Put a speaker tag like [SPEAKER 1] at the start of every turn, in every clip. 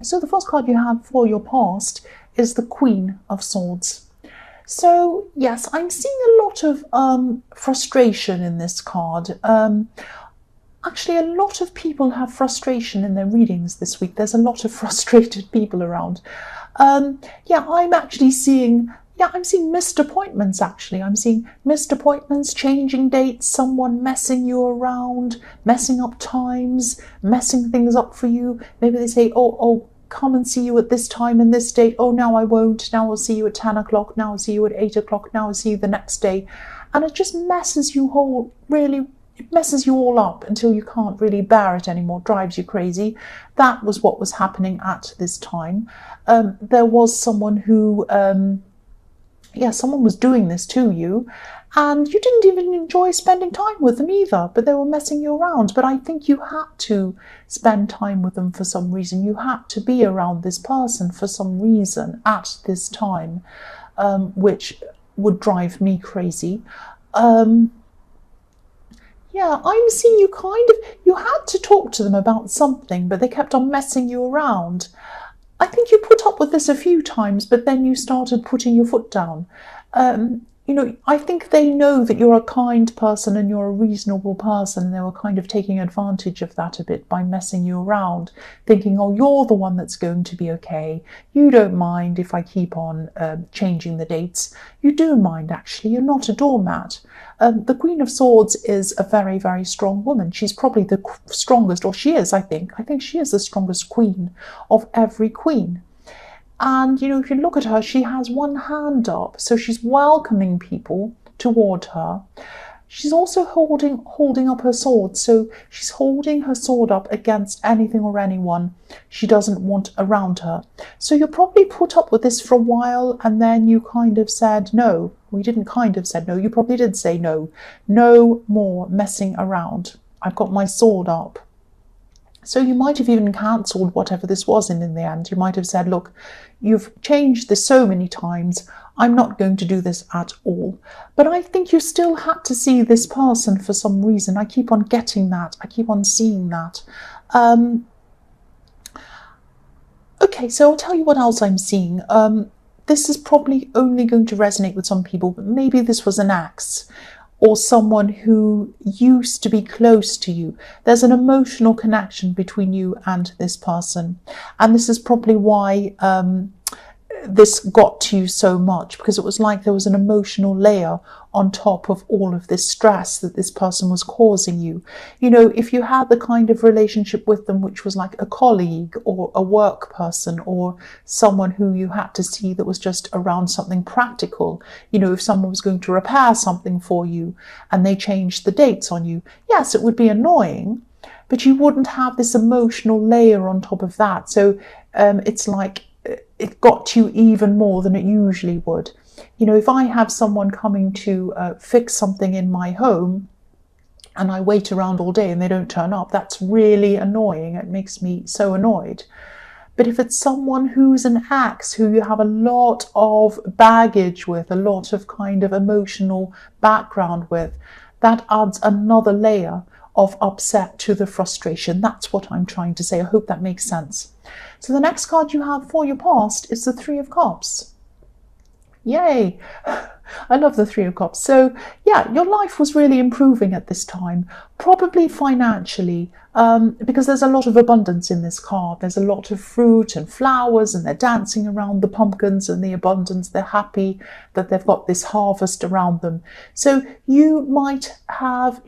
[SPEAKER 1] So the first card you have for your past is the Queen of Swords. So yes, I'm seeing a lot of frustration in this card. Actually, a lot of people have frustration in their readings this week. There's a lot of frustrated people around. Yeah, I'm actually seeing, I'm seeing missed appointments actually. I'm seeing missed appointments, changing dates, someone messing you around, messing up times, messing things up for you. Maybe they say, oh, come and see you at this time and this date. Oh, now I won't. Now I'll see you at 10 o'clock. Now I'll see you at 8 o'clock. Now I'll see you the next day. And it just messes you whole, really, it messes you all up until you can't really bear it anymore, drives you crazy. That was what was happening at this time. There was someone who, someone was doing this to you, and you didn't even enjoy spending time with them either, but they were messing you around. But I think you had to spend time with them for some reason. You had to be around this person for some reason at this time, which would drive me crazy. Yeah, I'm seeing you had to talk to them about something, but they kept on messing you around. I think you put up with this a few times, but then you started putting your foot down. I think they know that you're a kind person and you're a reasonable person, and they were kind of taking advantage of that a bit by messing you around, thinking, oh, you're the one that's going to be okay. You don't mind if I keep on changing the dates. You do mind, actually. You're not a doormat. The Queen of Swords is a very, very strong woman. She's probably the strongest, or she is, I think. I think she is the strongest queen of every queen. And, if you look at her, she has one hand up, so she's welcoming people toward her. She's also holding up her sword, so she's holding her sword up against anything or anyone she doesn't want around her. So you probably put up with this for a while, and then you kind of said no. We didn't kind of said no, you probably did say no. No more messing around. I've got my sword up. So you might have even cancelled whatever this was in the end. You might have said, look, you've changed this so many times. I'm not going to do this at all. But I think you still had to see this person for some reason. I keep on getting that. I keep on seeing that. Okay, so I'll tell you what else I'm seeing. This is probably only going to resonate with some people, but maybe this was an ex or someone who used to be close to you. There's an emotional connection between you and this person. And this is probably why this got to you so much, because it was like there was an emotional layer on top of all of this stress that this person was causing you. If you had the kind of relationship with them which was like a colleague or a work person or someone who you had to see that was just around something practical, if someone was going to repair something for you and they changed the dates on you, yes, it would be annoying, but you wouldn't have this emotional layer on top of that. So it's like it got you even more than it usually would. If I have someone coming to fix something in my home and I wait around all day and they don't turn up, that's really annoying. It makes me so annoyed. But if it's someone who's an ex, who you have a lot of baggage with, a lot of kind of emotional background with, that adds another layer of upset to the frustration. That's what I'm trying to say. I hope that makes sense. So the next card you have for your past is the Three of Cups. Yay! I love the Three of Cups. So yeah, your life was really improving at this time, probably financially, because there's a lot of abundance in this card. There's a lot of fruit and flowers, and they're dancing around the pumpkins and the abundance. They're happy that they've got this harvest around them. So you might have,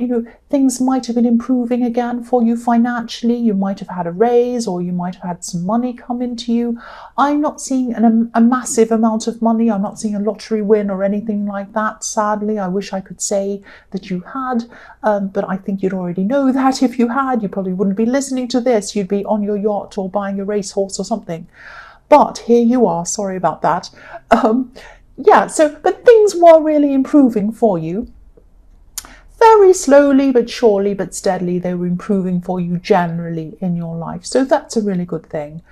[SPEAKER 1] things might have been improving again for you financially. You might have had a raise, or you might have had some money come into you. I'm not seeing a massive amount of money. I'm not seeing a lottery win or anything like that. Sadly, I wish I could say that you had, but I think you'd already know that. If you had, you probably wouldn't be listening to this. You'd be on your yacht or buying a racehorse or something. But here you are. Sorry about that. But things were really improving for you. Very slowly but surely but steadily, they were improving for you generally in your life. So that's a really good thing.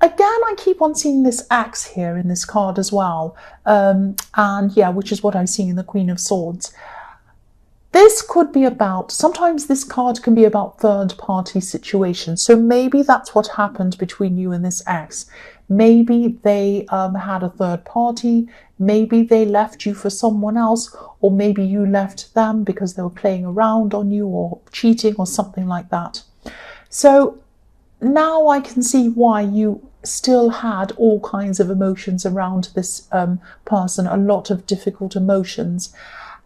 [SPEAKER 1] Again, I keep on seeing this axe here in this card as well. Which is what I'm seeing in the Queen of Swords. This could be about, sometimes this card can be about third-party situations. So maybe that's what happened between you and this ex. Maybe they had a third party, maybe they left you for someone else, or maybe you left them because they were playing around on you or cheating or something like that. So now I can see why you still had all kinds of emotions around this person, a lot of difficult emotions.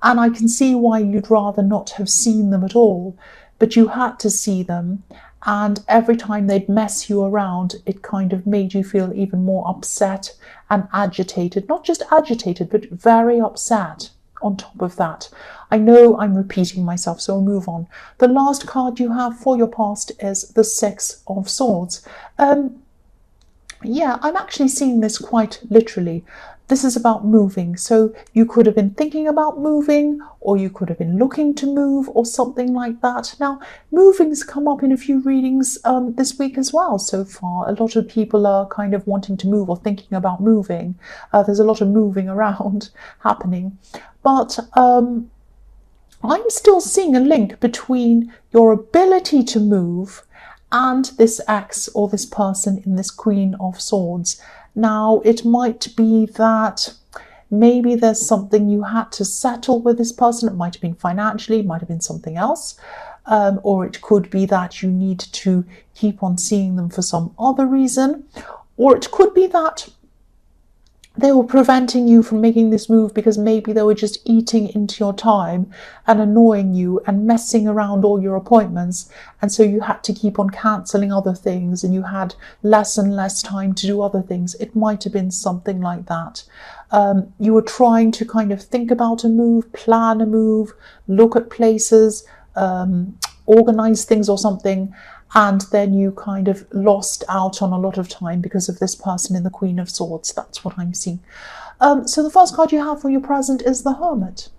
[SPEAKER 1] And I can see why you'd rather not have seen them at all, but you had to see them. And every time they'd mess you around, it kind of made you feel even more upset and agitated. Not just agitated, but very upset on top of that. I know I'm repeating myself, so I'll move on. The last card you have for your past is the Six of Swords. Yeah, I'm actually seeing this quite literally. This is about moving. So you could have been thinking about moving, or you could have been looking to move, or something like that. Now, moving's come up in a few readings this week as well so far. A lot of people are kind of wanting to move or thinking about moving. There's a lot of moving around happening. But I'm still seeing a link between your ability to move and this ex or this person in this Queen of Swords. Now, it might be that maybe there's something you had to settle with this person. It might have been financially, it might have been something else. Or it could be that you need to keep on seeing them for some other reason. Or it could be that they were preventing you from making this move because maybe they were just eating into your time and annoying you and messing around all your appointments. And so you had to keep on cancelling other things and you had less and less time to do other things. It might have been something like that. You were trying to kind of think about a move, plan a move, look at places, organize things or something. And then you kind of lost out on a lot of time because of this person in the Queen of Swords. That's what I'm seeing. So the first card you have for your present is the Hermit.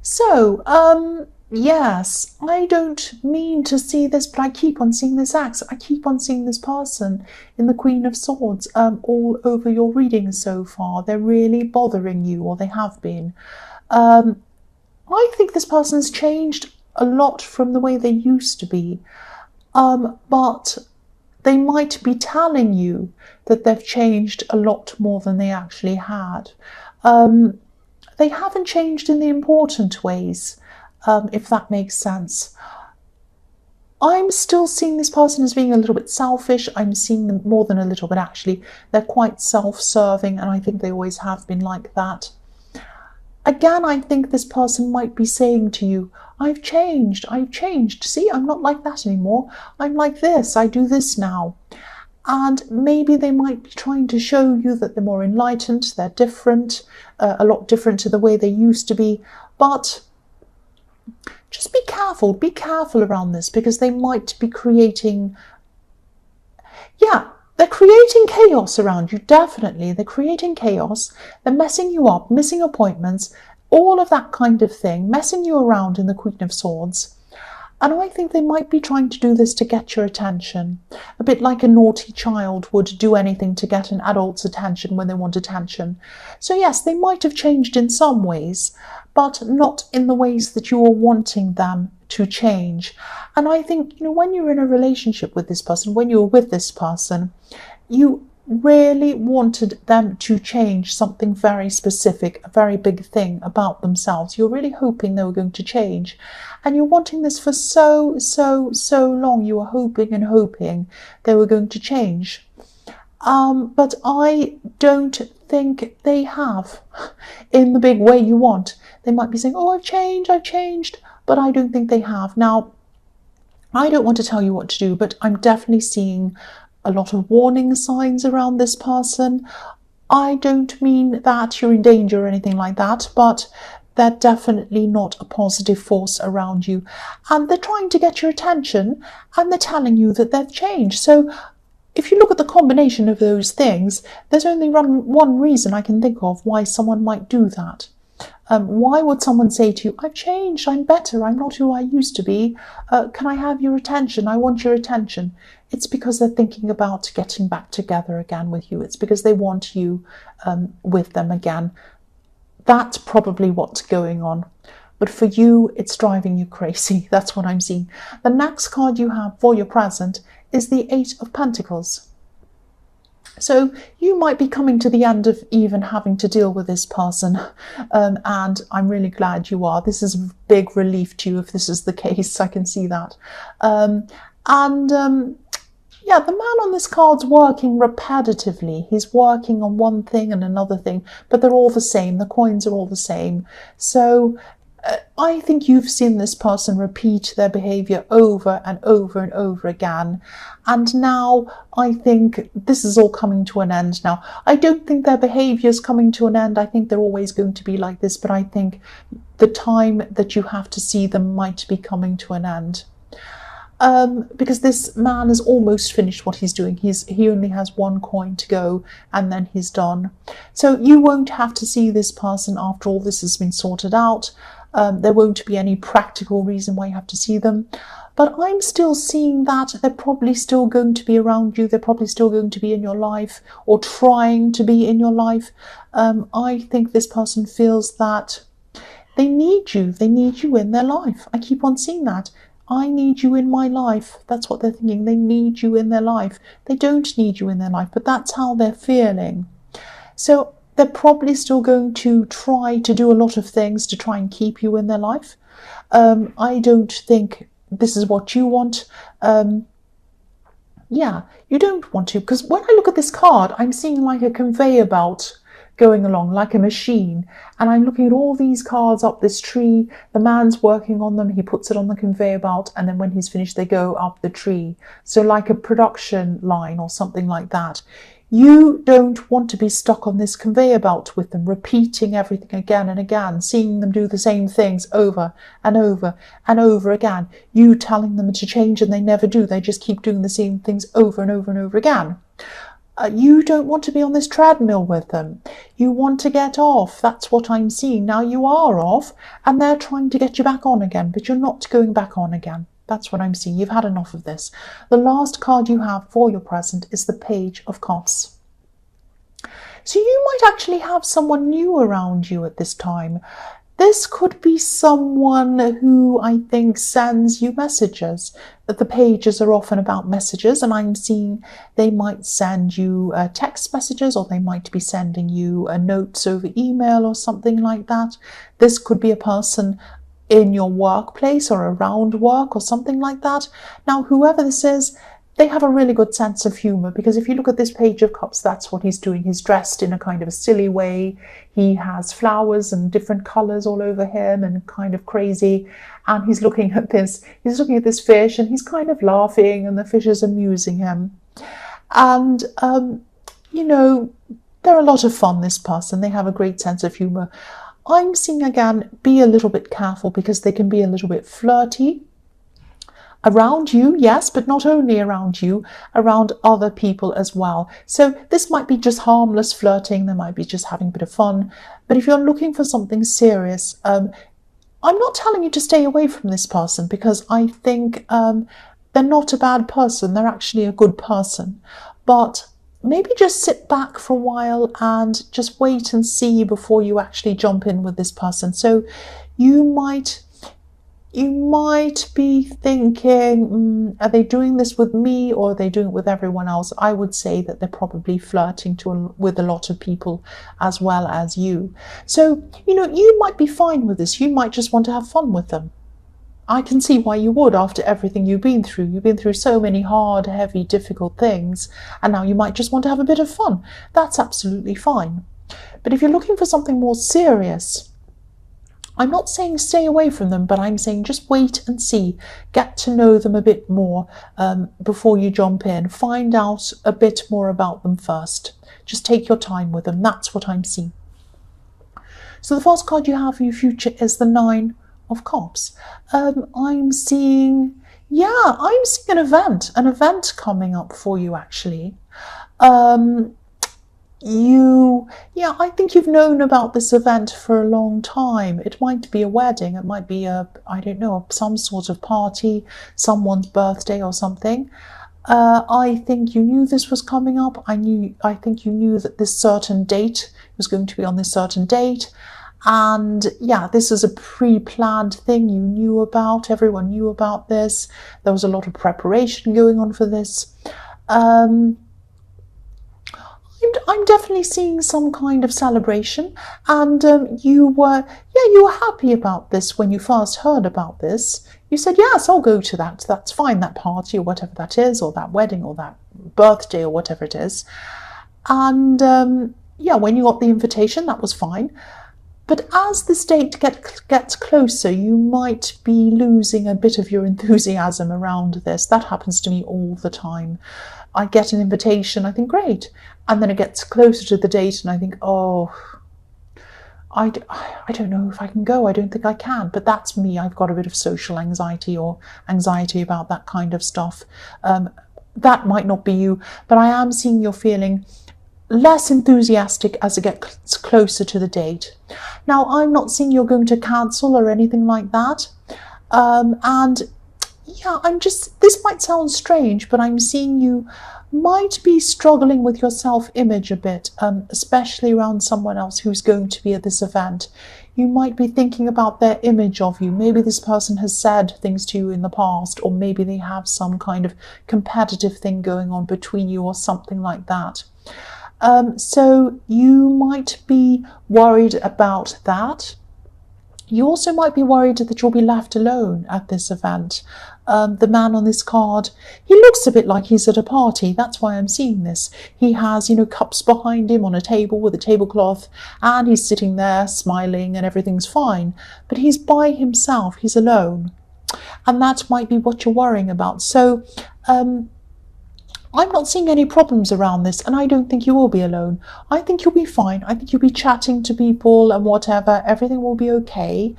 [SPEAKER 1] So, yes, I don't mean to see this, but I keep on seeing this ex. I keep on seeing this person in the Queen of Swords all over your readings so far. They're really bothering you, or they have been. I think this person's changed a lot from the way they used to be, but they might be telling you that they've changed a lot more than they actually had. They haven't changed in the important ways, if that makes sense. I'm still seeing this person as being a little bit selfish. I'm seeing them more than a little bit, actually. They're quite self-serving, and I think they always have been like that. Again, I think this person might be saying to you, I've changed. See, I'm not like that anymore. I'm like this. I do this now. And maybe they might be trying to show you that they're more enlightened, they're different, a lot different to the way they used to be. But just be careful around this, because they might be creating, they're creating chaos around you, definitely. They're creating chaos. They're messing you up, missing appointments, all of that kind of thing, messing you around in the Queen of Swords. And I think they might be trying to do this to get your attention, a bit like a naughty child would do anything to get an adult's attention when they want attention. So yes, they might have changed in some ways, but not in the ways that you are wanting them to change. And I think, when you're in a relationship with this person, when you're with this person, you really wanted them to change something very specific, a very big thing about themselves. You're really hoping they were going to change. And you're wanting this for so long. You were hoping and hoping they were going to change. But I don't think they have in the big way you want. They might be saying, oh, I've changed, but I don't think they have. Now, I don't want to tell you what to do, but I'm definitely seeing a lot of warning signs around this person. I don't mean that you're in danger or anything like that, but they're definitely not a positive force around you. And they're trying to get your attention, and they're telling you that they've changed. So if you look at the combination of those things, there's only one reason I can think of why someone might do that. Why would someone say to you, I've changed, I'm better, I'm not who I used to be, can I have your attention, I want your attention? It's because they're thinking about getting back together again with you. It's because they want you with them again. That's probably what's going on. but for you, it's driving you crazy. That's what I'm seeing. The next card you have for your present is the Eight of Pentacles. So you might be coming to the end of even having to deal with this person, and I'm really glad you are. This is a big relief to you if this is the case. I can see that. Yeah, the man on this card's working repetitively. He's working on one thing and another thing, but they're all the same. The coins are all the same. So I think you've seen this person repeat their behavior over and over and over again. And now I think this is all coming to an end now. I don't think their behavior is coming to an end. I think they're always going to be like this, but I think the time that you have to see them might be coming to an end. Because this man has almost finished what he's doing. He only has one coin to go and then he's done. So you won't have to see this person after all this has been sorted out. There won't be any practical reason why you have to see them. But I'm still seeing that they're probably still going to be around you. They're probably still going to be in your life or trying to be in your life. I think this person feels that they need you. They need you in their life. I keep on seeing that. I need you in my life. That's what they're thinking. They need you in their life. They don't need you in their life, but that's how they're feeling. So they're probably still going to try to do a lot of things to try and keep you in their life. I don't think this is what you want. Yeah, you don't want to, because when I look at this card, I'm seeing like a conveyor belt going along, like a machine, and I'm looking at all these cards up this tree. The man's working on them, he puts it on the conveyor belt, and then when he's finished they go up the tree. So like a production line or something like that. You don't want to be stuck on this conveyor belt with them, repeating everything again and again, seeing them do the same things over and over and over again. You telling them to change and they never do. They just keep doing the same things over and over and over again. You don't want to be on this treadmill with them. You want to get off. That's what I'm seeing. Now you are off and they're trying to get you back on again, but you're not going back on again. That's what I'm seeing. You've had enough of this. The last card you have for your present is the Page of Cups. So you might actually have someone new around you at this time. This could be someone who I think sends you messages. The pages are often about messages, and I'm seeing they might send you text messages, or they might be sending you notes over email or something like that. This could be a person in your workplace or around work or something like that. Now, whoever this is, they have a really good sense of humor, because if you look at this Page of Cups, that's what he's doing. He's dressed in a kind of a silly way. He has flowers and different colors all over him and kind of crazy. And he's looking at this fish and he's kind of laughing and the fish is amusing him. And, you know, they're a lot of fun, this person. They have a great sense of humor. I'm seeing again, be a little bit careful, because they can be a little bit flirty. Around you, yes, but not only around you, around other people as well. So this might be just harmless flirting. They might be just having a bit of fun. But if you're looking for something serious, I'm not telling you to stay away from this person, because I think they're not a bad person. They're actually a good person. But maybe just sit back for a while and just wait and see before you actually jump in with this person. So you might be thinking, are they doing this with me or are they doing it with everyone else? I would say that they're probably flirting with a lot of people as well as you. So, you know, you might be fine with this. You might just want to have fun with them. I can see why you would, after everything you've been through. You've been through so many hard, heavy, difficult things, and now you might just want to have a bit of fun. That's absolutely fine. But if you're looking for something more serious, I'm not saying stay away from them, but I'm saying just wait and see. Get to know them a bit more before you jump in. Find out a bit more about them first. Just take your time with them. That's what I'm seeing. So the first card you have for your future is the Nine of Cups. I'm seeing an event coming up for you, actually. I think you've known about this event for a long time. It might be a wedding, it might be some sort of party, someone's birthday or something. I think you knew this was coming up. I think you knew that this certain date was going to be on this certain date. And yeah, this is a pre-planned thing you knew about. Everyone knew about this. There was a lot of preparation going on for this. I'm definitely seeing some kind of celebration, and you were happy about this when you first heard about this. You said, yes, I'll go to that. That's fine, that party or whatever that is, or that wedding or that birthday or whatever it is. And yeah, when you got the invitation, that was fine. But as this date gets closer, you might be losing a bit of your enthusiasm around this. That happens to me all the time. I get an invitation, I think, great. And then it gets closer to the date and I think, oh, I don't know if I can go. I don't think I can. But that's me. I've got a bit of social anxiety or anxiety about that kind of stuff. That might not be you, but I am seeing you're feeling less enthusiastic as it gets closer to the date. Now, I'm not seeing you're going to cancel or anything like that. And yeah, this might sound strange, but I'm seeing you might be struggling with your self-image a bit, especially around someone else who's going to be at this event. You might be thinking about their image of you. Maybe this person has said things to you in the past, or maybe they have some kind of competitive thing going on between you or something like that. So you might be worried about that. You also might be worried that you'll be left alone at this event. The man on this card, he looks a bit like he's at a party. That's why I'm seeing this. He has, cups behind him on a table with a tablecloth, and he's sitting there smiling and everything's fine. But he's by himself. He's alone. And that might be what you're worrying about. So, I'm not seeing any problems around this, and I don't think you will be alone. I think you'll be fine. I think you'll be chatting to people and whatever. Everything will be okay.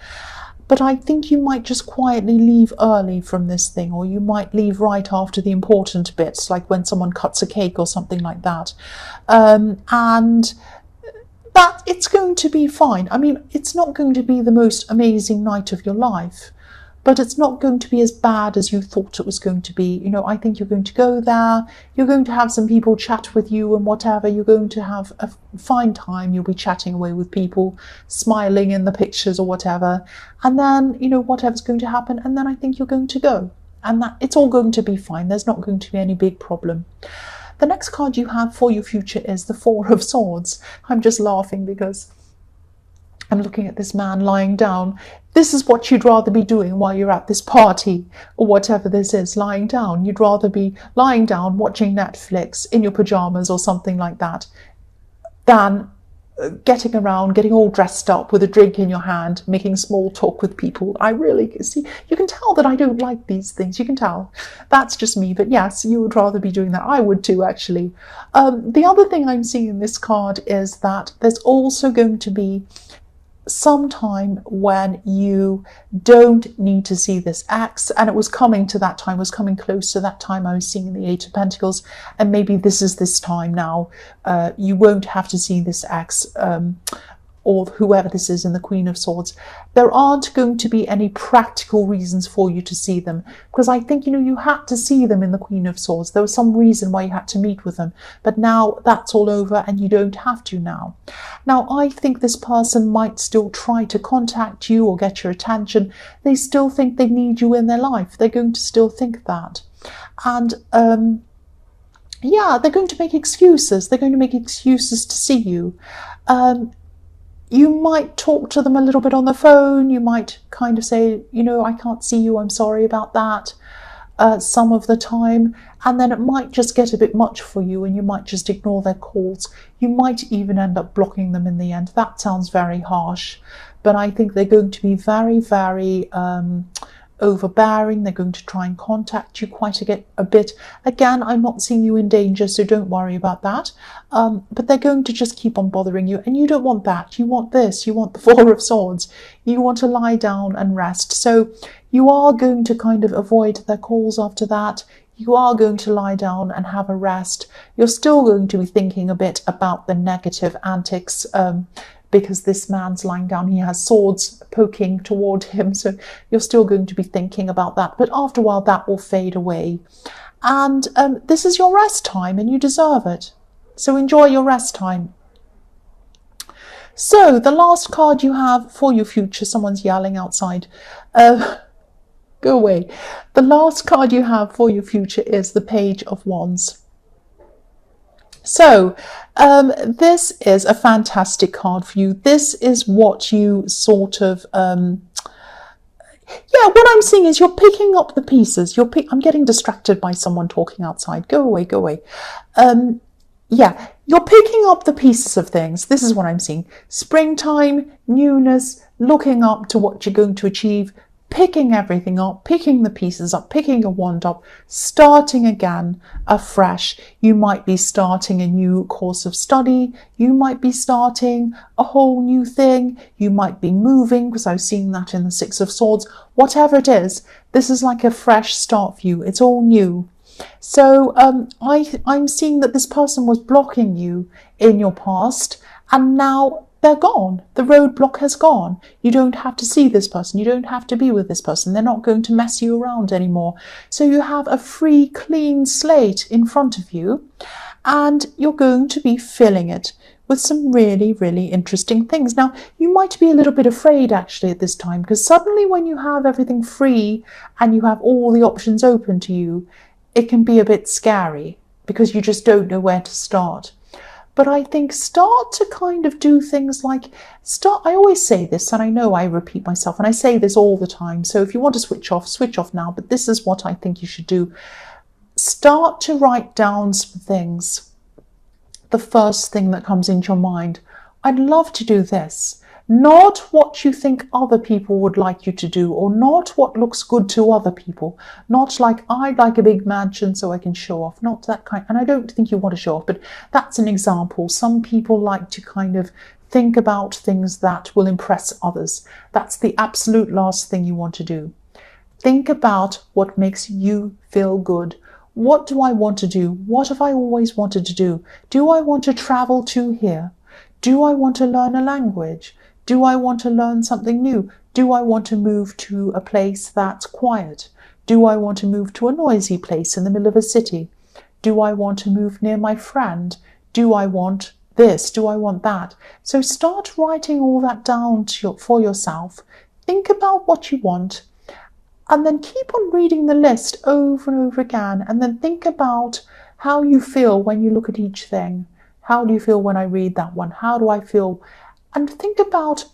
[SPEAKER 1] But I think you might just quietly leave early from this thing, or you might leave right after the important bits, like when someone cuts a cake or something like that. And that it's going to be fine. I mean, it's not going to be the most amazing night of your life, but it's not going to be as bad as you thought it was going to be. I think you're going to go there, you're going to have some people chat with you and whatever, you're going to have a fine time, you'll be chatting away with people, smiling in the pictures or whatever, and then, whatever's going to happen, and then I think you're going to go. And that it's all going to be fine, there's not going to be any big problem. The next card you have for your future is the Four of Swords. I'm just laughing because I'm looking at this man lying down. This is what you'd rather be doing while you're at this party or whatever this is, lying down. You'd rather be lying down watching Netflix in your pajamas or something like that than getting around, getting all dressed up with a drink in your hand, making small talk with people. I really see, you can tell that I don't like these things. You can tell. That's just me. But yes, you would rather be doing that. I would too, actually. The other thing I'm seeing in this card is that there's also going to be some time when you don't need to see this ex, and it was coming to that time, was coming close to that time I was seeing the Eight of Pentacles, and maybe this is this time now. You won't have to see this ex or whoever this is in the Queen of Swords. There aren't going to be any practical reasons for you to see them, because I think, you had to see them in the Queen of Swords. There was some reason why you had to meet with them, but now that's all over and you don't have to now. Now, I think this person might still try to contact you or get your attention. They still think they need you in their life. They're going to still think that. And yeah, they're going to make excuses. They're going to make excuses to see you. You might talk to them a little bit on the phone. You might kind of say, I can't see you, I'm sorry about that, some of the time. And then it might just get a bit much for you and you might just ignore their calls. You might even end up blocking them in the end. That sounds very harsh, but I think they're going to be very, very overbearing. They're going to try and contact you quite a bit. Again, I'm not seeing you in danger, so don't worry about that. But they're going to just keep on bothering you, and you don't want that. You want this. You want the Four of Swords. You want to lie down and rest. So you are going to kind of avoid their calls after that. You are going to lie down and have a rest. You're still going to be thinking a bit about the negative antics, because this man's lying down, he has swords poking toward him, so you're still going to be thinking about that. But after a while, that will fade away. And this is your rest time, and you deserve it. So enjoy your rest time. So the last card you have for your future, someone's yelling outside. Go away. The last card you have for your future is the Page of Wands. So this is a fantastic card for you. This is what you sort of, what I'm seeing is you're picking up the pieces. I'm getting distracted by someone talking outside. Go away, go away. Yeah, you're picking up the pieces of things. This is what I'm seeing. Springtime, newness, looking up to what you're going to achieve, picking everything up, picking the pieces up, picking a wand up, starting again afresh. You might be starting a new course of study. You might be starting a whole new thing. You might be moving, because I was seeing that in the Six of Swords. Whatever it is, this is like a fresh start for you. It's all new. So I'm seeing that this person was blocking you in your past, and now they're gone. The roadblock has gone. You don't have to see this person. You don't have to be with this person. They're not going to mess you around anymore. So you have a free, clean slate in front of you, and you're going to be filling it with some really, really interesting things. Now, you might be a little bit afraid actually at this time, because suddenly when you have everything free and you have all the options open to you, it can be a bit scary because you just don't know where to start. But I think start to kind of do things like I always say this, and I know I repeat myself, and I say this all the time. So if you want to switch off now. But this is what I think you should do. Start to write down some things. The first thing that comes into your mind. I'd love to do this. Not what you think other people would like you to do, or not what looks good to other people. Not like, I'd like a big mansion so I can show off. Not that kind. And I don't think you want to show off, but that's an example. Some people like to kind of think about things that will impress others. That's the absolute last thing you want to do. Think about what makes you feel good. What do I want to do? What have I always wanted to do? Do I want to travel to here? Do I want to learn a language? Do I want to learn something new? Do I want to move to a place that's quiet? Do I want to move to a noisy place in the middle of a city? Do I want to move near my friend? Do I want this? Do I want that? So start writing all that down for yourself. Think about what you want, and then keep on reading the list over and over again, and then think about how you feel when you look at each thing. How do you feel when I read that one? How do I feel? And think about,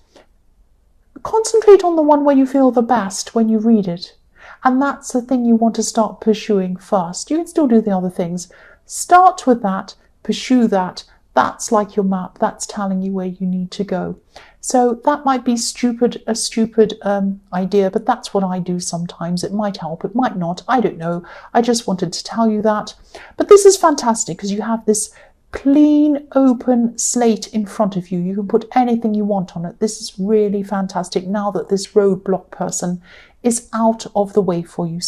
[SPEAKER 1] concentrate on the one where you feel the best when you read it. And that's the thing you want to start pursuing first. You can still do the other things. Start with that, pursue that. That's like your map. That's telling you where you need to go. So that might be a stupid idea, but that's what I do sometimes. It might help, it might not. I don't know. I just wanted to tell you that. But this is fantastic because you have this clean, open slate in front of you. You can put anything you want on it. This is really fantastic now that this roadblock person is out of the way for you.